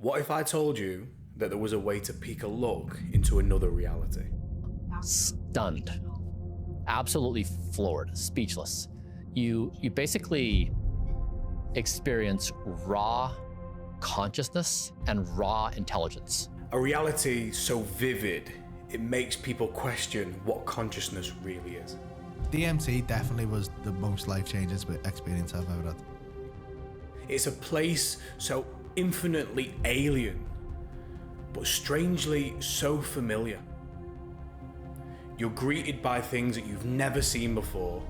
What if I told you that there was a way to peek a look into another reality? Stunned. Absolutely floored, speechless. You basically experience raw consciousness and raw intelligence. A reality so vivid, it makes people question what consciousness really is. DMT definitely was the most life-changing experience I've ever had. It's a place so infinitely alien, but strangely so familiar. You're greeted by things that you've never seen before,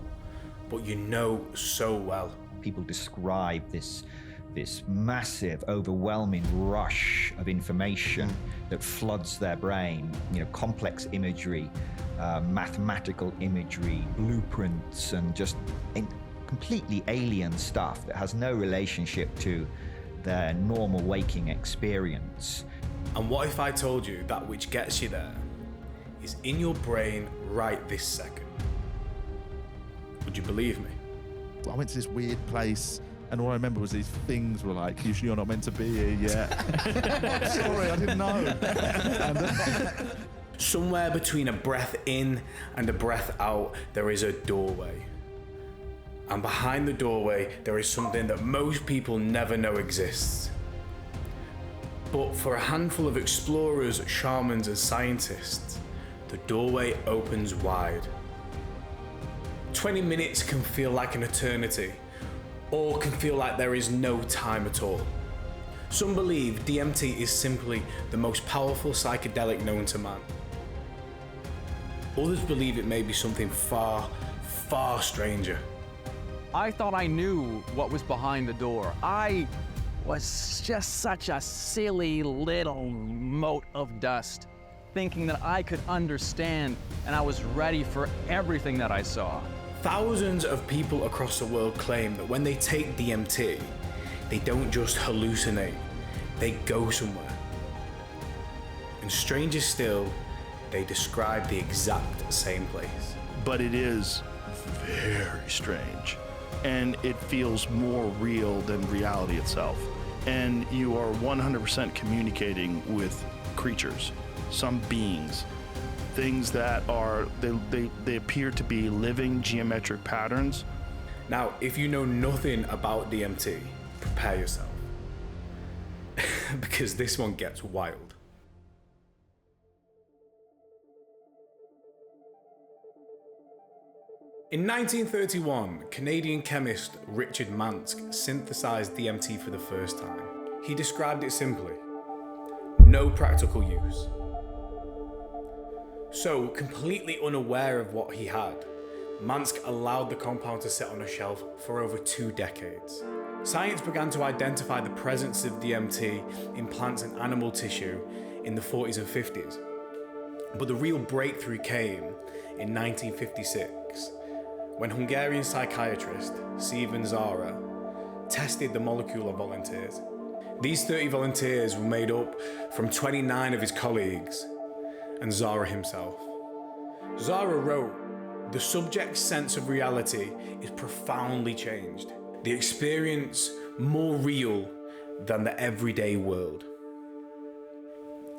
but you know so well. People describe this massive, overwhelming rush of information that floods their brain, complex imagery, mathematical imagery, blueprints, and just completely alien stuff that has no relationship to their normal waking experience. And what if I told you that which gets you there is in your brain right this second? Would you believe me? I went to this weird place, and all I remember was these things were like, you're not meant to be here yet. Sorry, I didn't know. Somewhere between a breath in and a breath out, there is a doorway. And behind the doorway, there is something that most people never know exists. But for a handful of explorers, shamans, and scientists, the doorway opens wide. 20 minutes can feel like an eternity, or can feel like there is no time at all. Some believe DMT is simply the most powerful psychedelic known to man. Others believe it may be something far, far stranger. I thought I knew what was behind the door. I was just such a silly little mote of dust, thinking that I could understand, and I was ready for everything that I saw. Thousands of people across the world claim that when they take DMT, they don't just hallucinate, they go somewhere. And stranger still, they describe the exact same place. But it is very strange, and it feels more real than reality itself. And you are 100% communicating with creatures, some beings, things that are, they appear to be living geometric patterns. Now, if you know nothing about DMT, prepare yourself. Because this one gets wild. In 1931, Canadian chemist Richard Mansk synthesized DMT for the first time. He described it simply: no practical use. So, completely unaware of what he had, Mansk allowed the compound to sit on a shelf for over 2 decades. Science began to identify the presence of DMT in plants and animal tissue in the 40s and 50s. But the real breakthrough came in 1956, when Hungarian psychiatrist Stephen Zara tested the molecule on volunteers. These 30 volunteers were made up from 29 of his colleagues and Zara himself. Zara wrote, "The subject's sense of reality is profoundly changed. The experience more real than the everyday world."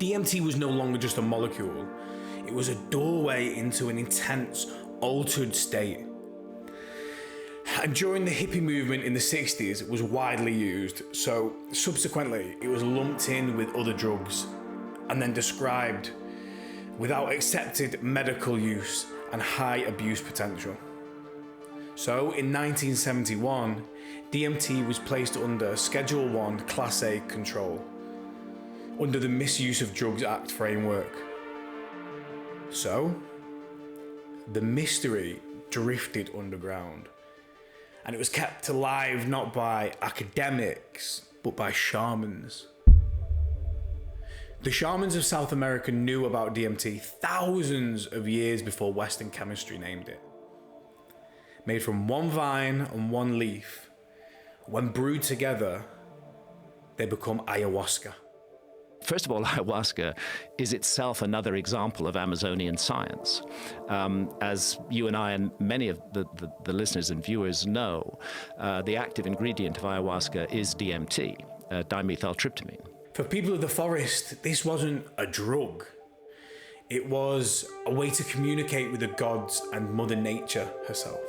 DMT was no longer just a molecule. It was a doorway into an intense, altered state. And during the hippie movement in the 60s, it was widely used, so subsequently it was lumped in with other drugs and then described without accepted medical use and high abuse potential. So in 1971, DMT was placed under Schedule 1 Class A control, under the Misuse of Drugs Act framework. So, the mystery drifted underground, and it was kept alive not by academics, but by shamans. The shamans of South America knew about DMT thousands of years before Western chemistry named it. Made from one vine and one leaf, when brewed together, they become ayahuasca. First of all, ayahuasca is itself another example of Amazonian science. As you and I and many of the listeners and viewers know, the active ingredient of ayahuasca is DMT, dimethyltryptamine. For people of the forest, this wasn't a drug. It was a way to communicate with the gods and Mother Nature herself.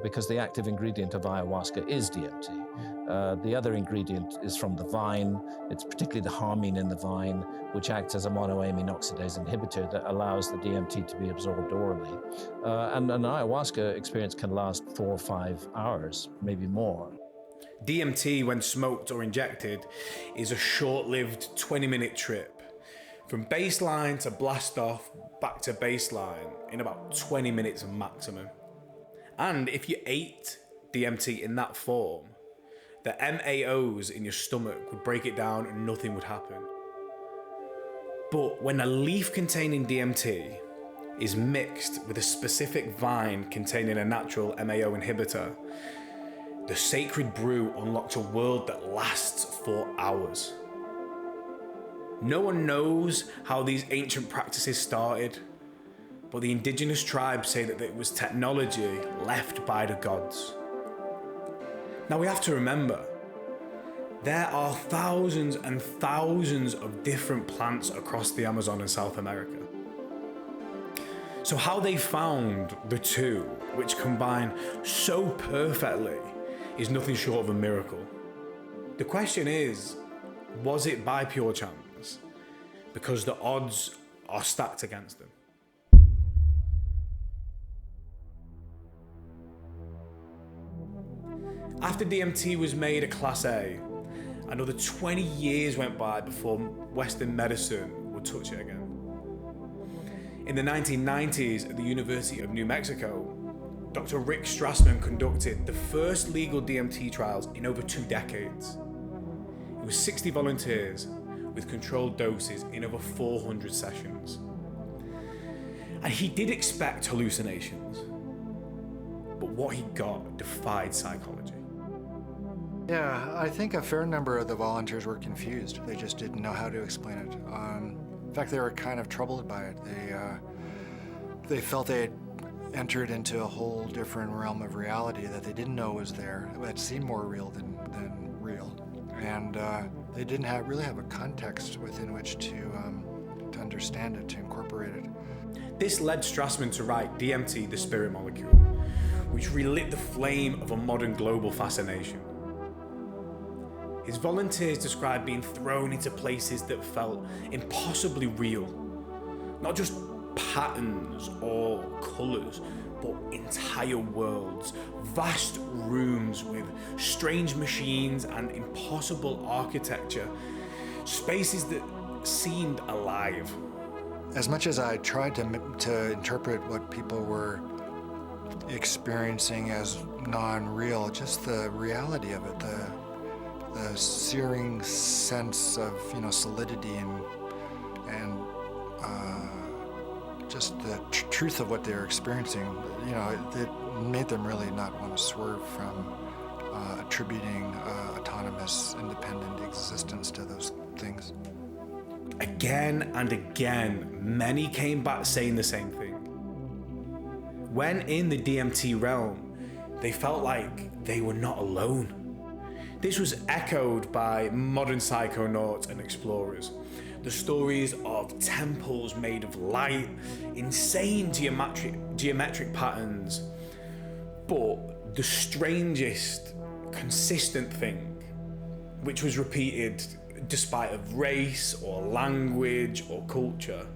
Because the active ingredient of ayahuasca is DMT. The other ingredient is from the vine. It's particularly the harmine in the vine, which acts as a monoamine oxidase inhibitor that allows the DMT to be absorbed orally. And an ayahuasca experience can last 4 or 5 hours, maybe more. DMT, when smoked or injected, is a short-lived 20-minute trip from baseline to blast off back to baseline in about 20 minutes maximum. And if you ate DMT in that form, the MAOs in your stomach would break it down and nothing would happen. But when a leaf containing DMT is mixed with a specific vine containing a natural MAO inhibitor, the sacred brew unlocks a world that lasts for hours. No one knows how these ancient practices started, but the indigenous tribes say that it was technology left by the gods. Now we have to remember, there are thousands and thousands of different plants across the Amazon and South America. So how they found the two, which combine so perfectly, is nothing short of a miracle. The question is, was it by pure chance? Because the odds are stacked against them. After DMT was made a Class A, another 20 years went by before Western medicine would touch it again. In the 1990s at the University of New Mexico, Dr. Rick Strassman conducted the first legal DMT trials in over 2 decades. It was 60 volunteers with controlled doses in over 400 sessions. And he did expect hallucinations, but what he got defied psychology. Yeah, I think a fair number of the volunteers were confused. They just didn't know how to explain it. In fact, they were kind of troubled by it. They felt they had entered into a whole different realm of reality that they didn't know was there, that seemed more real than real. And they didn't really have a context within which to understand it, to incorporate it. This led Strassman to write DMT, the Spirit Molecule, which relit the flame of a modern global fascination. His volunteers described being thrown into places that felt impossibly real. Not just patterns or colours, but entire worlds, vast rooms with strange machines and impossible architecture, spaces that seemed alive. As much as I tried to interpret what people were experiencing as non-real, just the reality of it, the searing sense of solidity and just the truth of what they were experiencing, it made them really not want to swerve from attributing autonomous, independent existence to those things. Again and again, many came back saying the same thing. When in the DMT realm, they felt like they were not alone. This was echoed by modern psychonauts and explorers. The stories of temples made of light, insane geometric patterns. But the strangest, consistent thing, which was repeated despite of race or language or culture,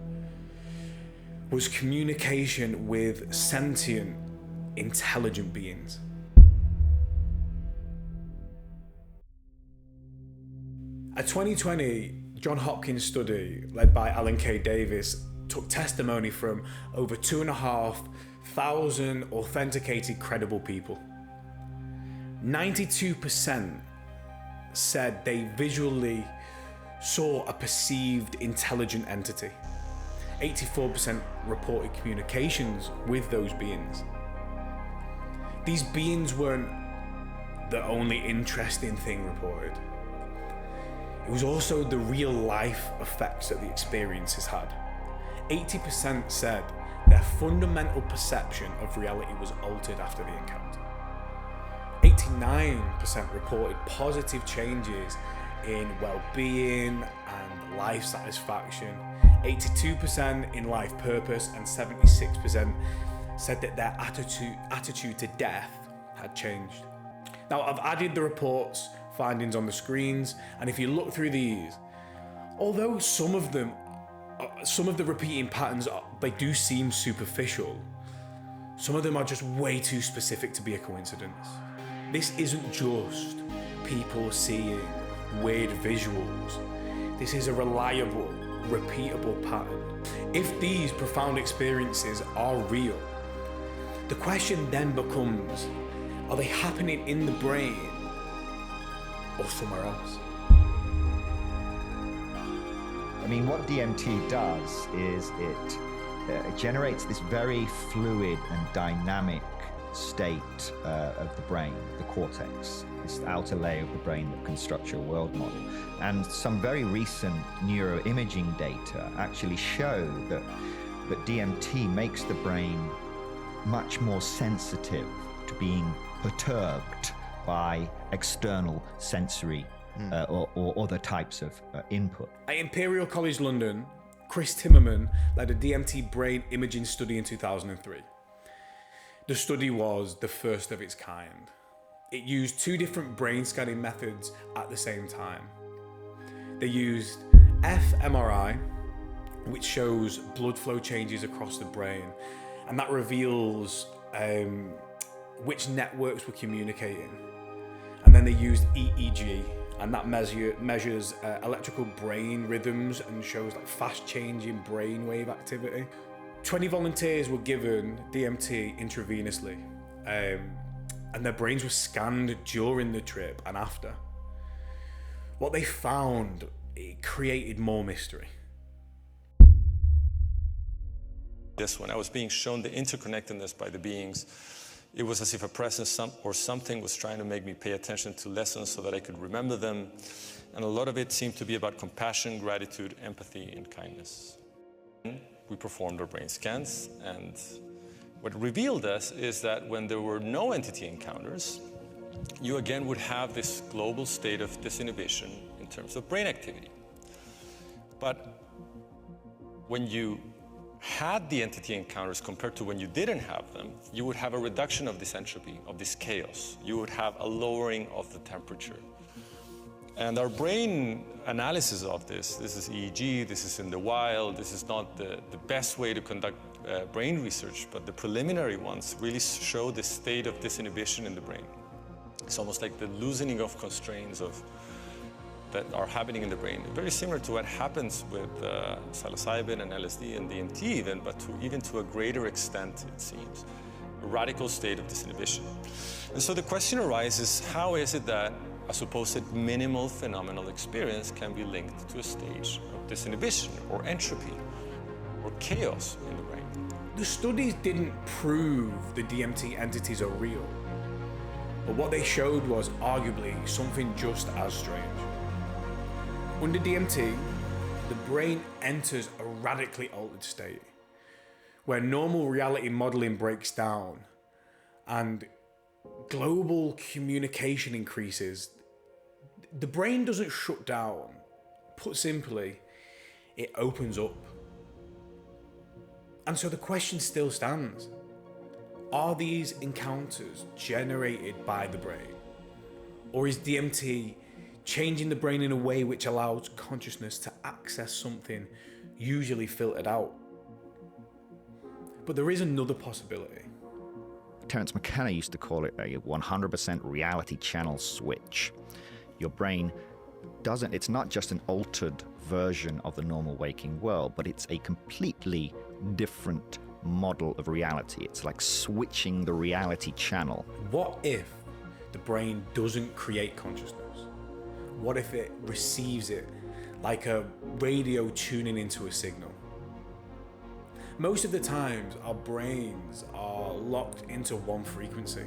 was communication with sentient, intelligent beings. A 2020 Johns Hopkins study led by Alan K. Davis took testimony from over 2,500 authenticated credible people. 92% said they visually saw a perceived intelligent entity. 84% reported communications with those beings. These beings weren't the only interesting thing reported. It was also the real life effects that the experiences had. 80% said their fundamental perception of reality was altered after the encounter. 89% reported positive changes in well-being and life satisfaction, 82% in life purpose, and 76% said that their attitude to death had changed. Now, I've added the report's findings on the screens, and if you look through these, although some of the repeating patterns, they do seem superficial, some of them are just way too specific to be a coincidence. This isn't just people seeing weird visuals. This is a reliable, repeatable pattern. If these profound experiences are real, the question then becomes, are they happening in the brain or somewhere else? I mean, what DMT does is it generates this very fluid and dynamic state of the brain, the cortex, this outer layer of the brain that constructs your world model. And some very recent neuroimaging data actually show that DMT makes the brain much more sensitive to being perturbed by external sensory or other types of input. At Imperial College London, Chris Timmerman led a DMT brain imaging study in 2003. The study was the first of its kind. It used two different brain scanning methods at the same time. They used fMRI, which shows blood flow changes across the brain, and that reveals which networks were communicating. And then they used EEG, and that measures electrical brain rhythms and shows like fast changing brainwave activity. 20 volunteers were given DMT intravenously, and their brains were scanned during the trip and after. What they found, it created more mystery. This, when I was being shown the interconnectedness by the beings, it was as if a presence or something was trying to make me pay attention to lessons so that I could remember them. And a lot of it seemed to be about compassion, gratitude, empathy, and kindness. We performed our brain scans, and what revealed us is that when there were no entity encounters, you again would have this global state of disinhibition in terms of brain activity. But when you had the entity encounters compared to when you didn't have them, you would have a reduction of this entropy, of this chaos. You would have a lowering of the temperature. And our brain analysis of this is EEG, this is in the wild, this is not the best way to conduct brain research, but the preliminary ones really show this state of disinhibition in the brain. It's almost like the loosening of constraints that are happening in the brain. Very similar to what happens with psilocybin and LSD and DMT even, but even to a greater extent, it seems. A radical state of disinhibition. And so the question arises, how is it that a supposed minimal phenomenal experience can be linked to a stage of disinhibition or entropy or chaos in the brain? The studies didn't prove the DMT entities are real, but what they showed was arguably something just as strange. Under DMT, the brain enters a radically altered state, where normal reality modeling breaks down and global communication increases. The brain doesn't shut down. Put simply, it opens up. And so the question still stands. Are these encounters generated by the brain? Or is DMT changing the brain in a way which allows consciousness to access something usually filtered out? But there is another possibility. Terence McKenna used to call it a 100% reality channel switch. Your brain it's not just an altered version of the normal waking world, but it's a completely different model of reality. It's like switching the reality channel. What if the brain doesn't create consciousness? What if it receives it like a radio tuning into a signal? Most of the times, our brains are locked into one frequency.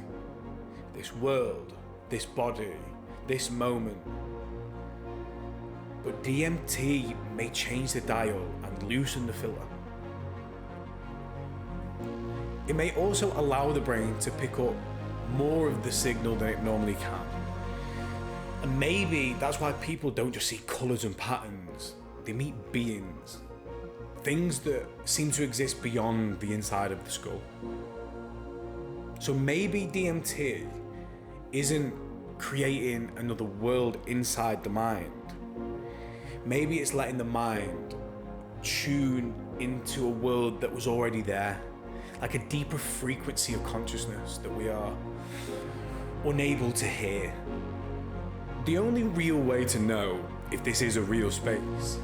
This world, this body, this moment. But DMT may change the dial and loosen the filter. It may also allow the brain to pick up more of the signal than it normally can. And maybe that's why people don't just see colours and patterns, they meet beings. Things that seem to exist beyond the inside of the skull. So maybe DMT isn't creating another world inside the mind. Maybe it's letting the mind tune into a world that was already there, like a deeper frequency of consciousness that we are unable to hear. The only real way to know if this is a real space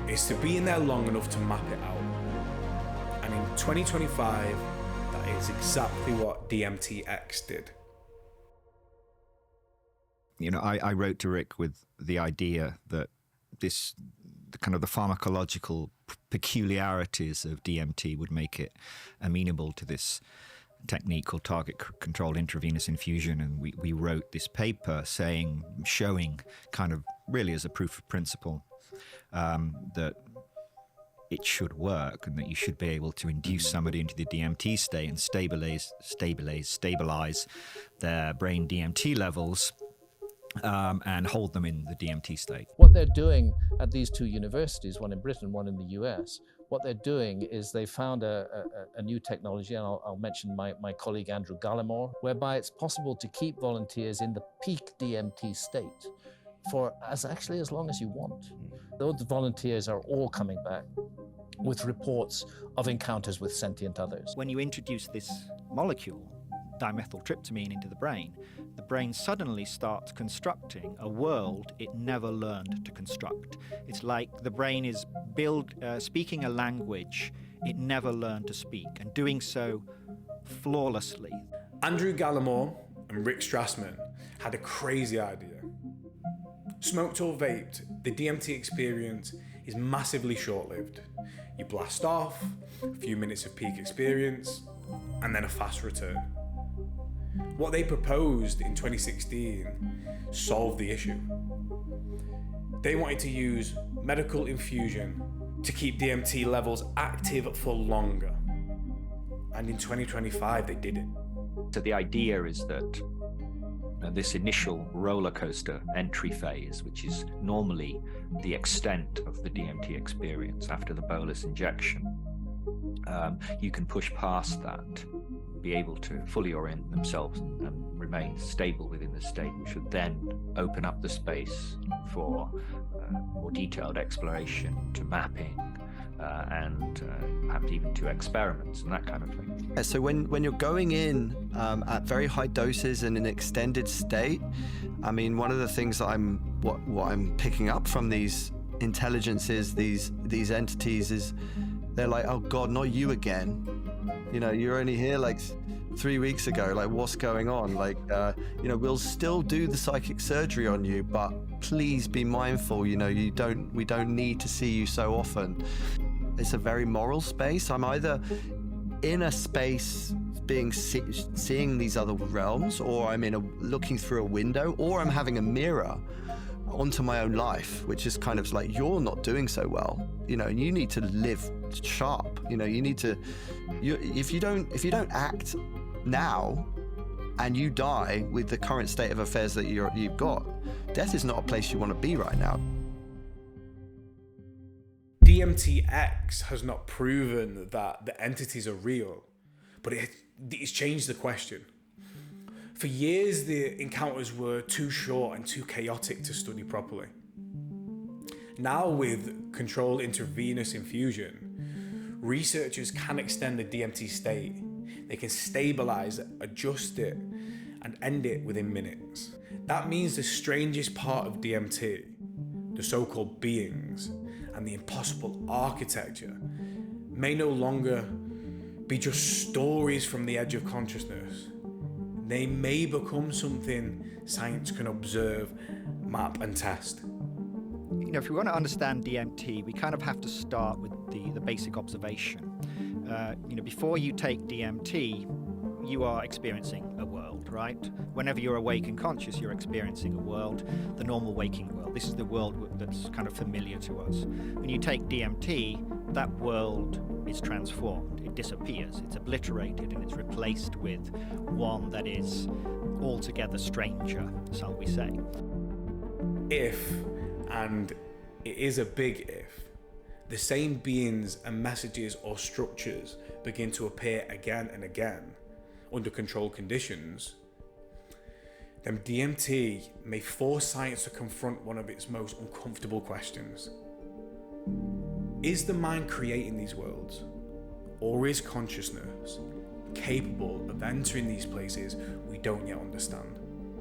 is to be in there long enough to map it out. And in 2025, that is exactly what DMTX did. You know, I wrote to Rick with the idea that this, the kind of the pharmacological peculiarities of DMT would make it amenable to this technique called target-controlled intravenous infusion, and we wrote this paper showing kind of really as a proof of principle that it should work and that you should be able to induce somebody into the DMT state and stabilize their brain DMT levels and hold them in the DMT state. What they're doing at these two universities, one in Britain, one in the US, what they're doing is they found a new technology, and I'll mention my colleague Andrew Gallimore, whereby it's possible to keep volunteers in the peak DMT state for as long as you want. Those volunteers are all coming back with reports of encounters with sentient others. When you introduce this molecule, dimethyltryptamine, into the brain suddenly starts constructing a world it never learned to construct. It's like the brain is speaking a language it never learned to speak, and doing so flawlessly. Andrew Gallimore and Rick Strassman had a crazy idea. Smoked or vaped, the DMT experience is massively short-lived. You blast off, a few minutes of peak experience, and then a fast return. What they proposed in 2016 solved the issue. They wanted to use medical infusion to keep DMT levels active for longer. And in 2025, they did it. So the idea is that this initial roller coaster entry phase, which is normally the extent of the DMT experience after the bolus injection, you can push past that, be able to fully orient themselves and remain stable within the state, which would then open up the space for more detailed exploration, to mapping, and perhaps even to experiments and that kind of thing. So when you're going in at very high doses in an extended state, I mean, one of the things that what I'm picking up from these intelligences, these entities, is they're like, oh God, not you again. You know, you're only here like 3 weeks ago. Like, what's going on? Like, you know, we'll still do the psychic surgery on you, but please be mindful. You know, we don't need to see you so often. It's a very moral space. I'm either in a space seeing these other realms, or I'm looking through a window, or I'm having a mirror onto my own life, which is kind of like, you're not doing so well, you know, and you need to live sharp. You know, you need to, if you don't act now and you die with the current state of affairs that you've got, death is not a place you want to be right now. DMTX has not proven that the entities are real, but it's changed the question. For years, the encounters were too short and too chaotic to study properly. Now, with controlled intravenous infusion, researchers can extend the DMT state. They can stabilize it, adjust it, and end it within minutes. That means the strangest part of DMT, the so-called beings, and the impossible architecture, may no longer be just stories from the edge of consciousness. They may become something science can observe, map, and test. You know, if we want to understand DMT, we kind of have to start with the basic observation. You know, before you take DMT, you are experiencing a world, right? Whenever you're awake and conscious, you're experiencing a world, the normal waking world. This is the world that's kind of familiar to us. When you take DMT, that world is transformed. It disappears. It's obliterated, and it's replaced with one that is altogether stranger, shall we say. If, and it is a big if, the same beings and messages or structures begin to appear again and again under controlled conditions, then DMT may force science to confront one of its most uncomfortable questions. Is the mind creating these worlds? Or is consciousness capable of entering these places we don't yet understand?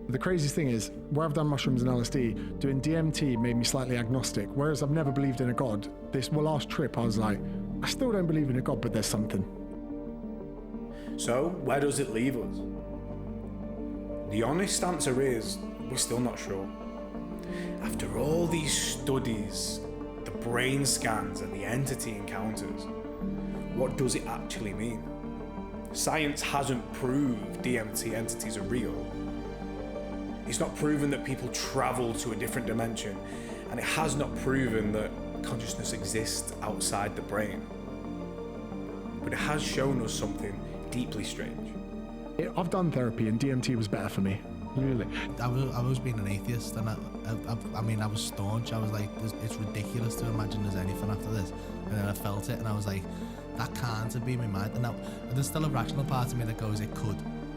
The craziest thing is, where I've done mushrooms and LSD, doing DMT made me slightly agnostic, whereas I've never believed in a god. This last trip, I was like, I still don't believe in a god, but there's something. So, where does it leave us? The honest answer is, we're still not sure. After all these studies, the brain scans and the entity encounters, what does it actually mean? Science hasn't proved DMT entities are real. It's not proven that people travel to a different dimension, and it has not proven that consciousness exists outside the brain. But it has shown us something deeply strange. I've done therapy and DMT was better for me. Really. I've always been an atheist, and I was staunch. I was like, it's ridiculous to imagine there's anything after this. And then I felt it, and I was like, that can't have been my mind. And now, there's still a rational part of me that goes, it could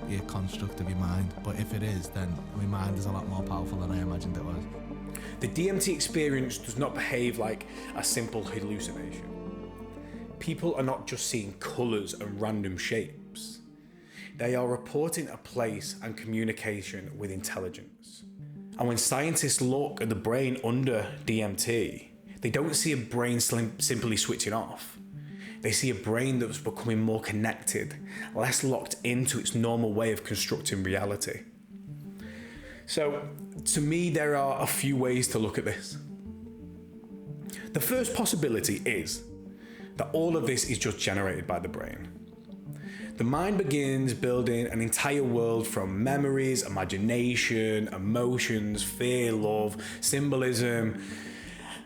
be a construct of your mind. But if it is, then my mind is a lot more powerful than I imagined it was. The DMT experience does not behave like a simple hallucination. People are not just seeing colours and random shapes. They are reporting a place and communication with intelligence. And when scientists look at the brain under DMT, they don't see a brain simply switching off. They see a brain that's becoming more connected, less locked into its normal way of constructing reality. So, to me, there are a few ways to look at this. The first possibility is that all of this is just generated by the brain. The mind begins building an entire world from memories, imagination, emotions, fear, love, symbolism,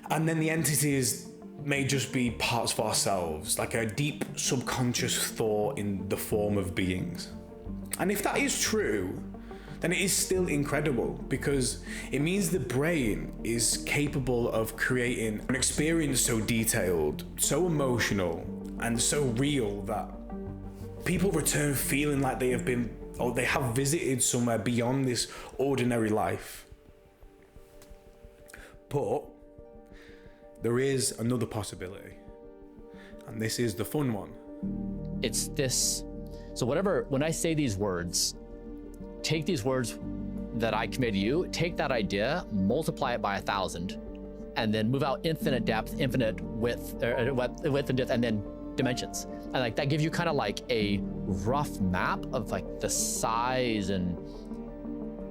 and then the entities may just be parts of ourselves, like a deep subconscious thought in the form of beings. And if that is true, then it is still incredible, because it means the brain is capable of creating an experience so detailed, so emotional, and so real that people return feeling like they have been, or they have visited somewhere beyond this ordinary life. But there is another possibility, and this is the fun one. It's this. So when I say these words, take these words that I convey to you, take that idea, multiply it by 1,000, and then move out infinite depth, infinite width and depth, and then dimensions. And like that gives you kind of like a rough map of like the size and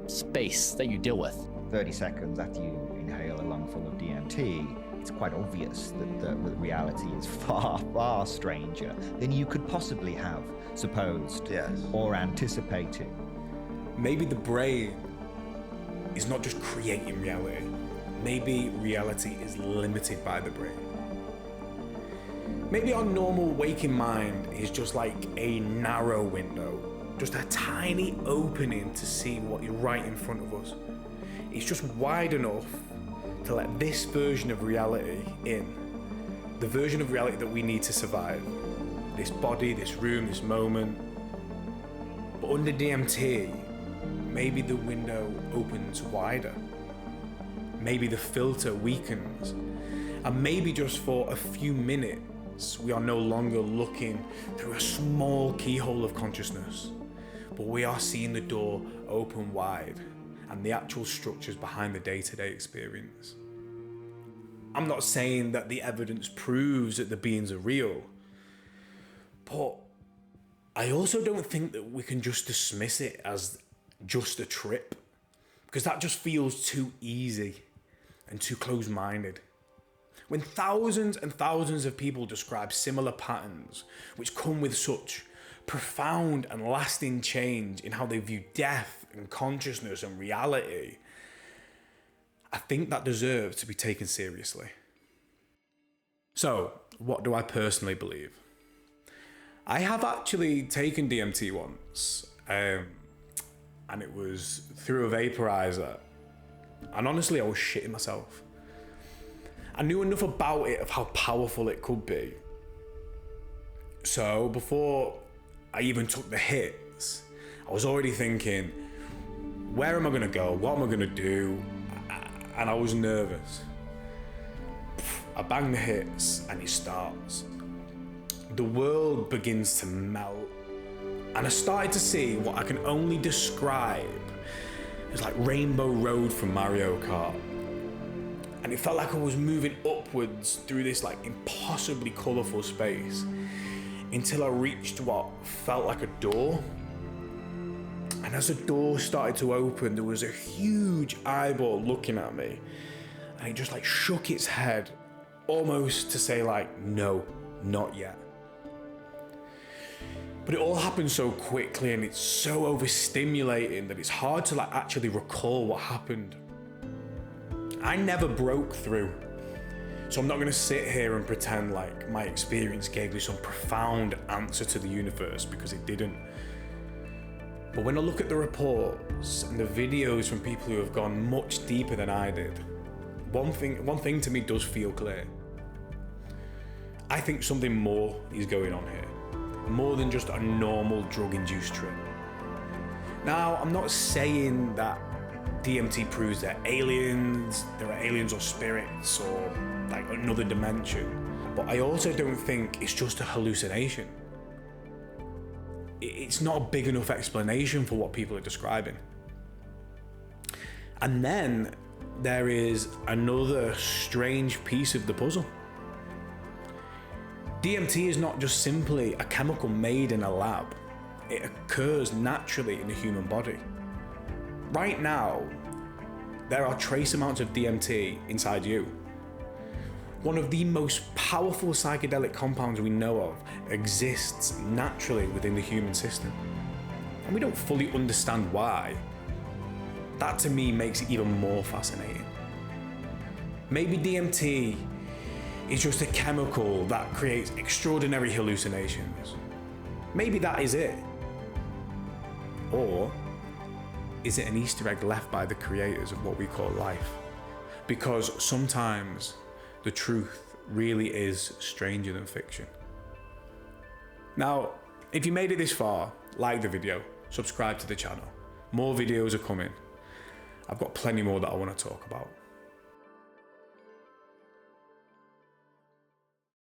space that you deal with. 30 seconds after you inhale a lungful of DMT, it's quite obvious that the reality is far, far stranger than you could possibly have supposed or anticipated. Maybe the brain is not just creating reality. Maybe reality is limited by the brain. Maybe our normal waking mind is just like a narrow window, just a tiny opening to see what is right in front of us. It's just wide enough to let this version of reality in, the version of reality that we need to survive. This body, this room, this moment. But under DMT, maybe the window opens wider. Maybe the filter weakens. And maybe just for a few minutes, we are no longer looking through a small keyhole of consciousness, but we are seeing the door open wide and the actual structures behind the day-to-day experience. I'm not saying that the evidence proves that the beings are real, but I also don't think that we can just dismiss it as just a trip, because that just feels too easy and too close-minded. When thousands and thousands of people describe similar patterns, which come with such profound and lasting change in how they view death and consciousness and reality, I think that deserves to be taken seriously. So, what do I personally believe? I have actually taken DMT once, and it was through a vaporizer. And honestly, I was shitting myself. I knew enough about it of how powerful it could be. So before I even took the hits, I was already thinking, where am I gonna go? What am I gonna do? And I was nervous. I bang the hits and it starts. The world begins to melt. And I started to see what I can only describe as like Rainbow Road from Mario Kart. And it felt like I was moving upwards through this like impossibly colourful space until I reached what felt like a door. And as the door started to open, there was a huge eyeball looking at me. And it just like shook its head, almost to say like, no, not yet. But it all happened so quickly and it's so overstimulating that it's hard to like actually recall what happened. I never broke through. So I'm not gonna sit here and pretend like my experience gave me some profound answer to the universe, because it didn't. But when I look at the reports and the videos from people who have gone much deeper than I did, one thing to me does feel clear. I think something more is going on here, more than just a normal drug-induced trip. Now, I'm not saying that DMT proves there are aliens or spirits or like another dimension, but I also don't think it's just a hallucination. It's not a big enough explanation for what people are describing. And then there is another strange piece of the puzzle. DMT is not just simply a chemical made in a lab. It occurs naturally in the human body. Right now, there are trace amounts of DMT inside you. One of the most powerful psychedelic compounds we know of exists naturally within the human system. And we don't fully understand why. That to me makes it even more fascinating. Maybe DMT is just a chemical that creates extraordinary hallucinations. Maybe that is it. Or is it an Easter egg left by the creators of what we call life? Because sometimes the truth really is stranger than fiction. Now, if you made it this far, like the video, subscribe to the channel. More videos are coming. I've got plenty more that I want to talk about.